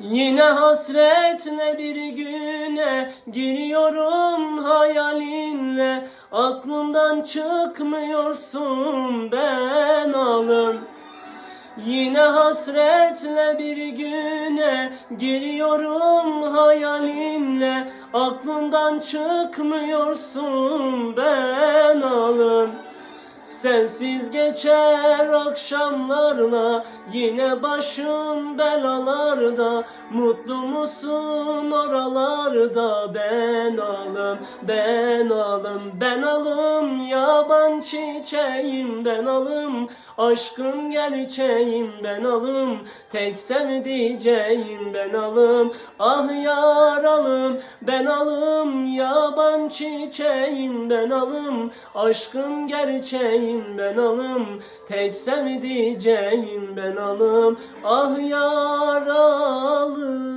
Yine hasretle bir güne giriyorum hayalinle, aklımdan çıkmıyorsun ben alım. Yine hasretle bir güne giriyorum hayalinle, aklımdan çıkmıyorsun ben alım. Sensiz geçer akşamlarla, yine başım belalarda. Mutlu musun oralarda ben alım, ben alım, ben alım. Yaban çiçeğim ben alım, aşkın gerçeğim ben alım. Tek sevdiceğim ben alım, ah yaralım ben alım. Yaban çiçeğim ben alım, aşkın gerçeğim ben alım, tek sevdiceğim ben alım, ah yaralım.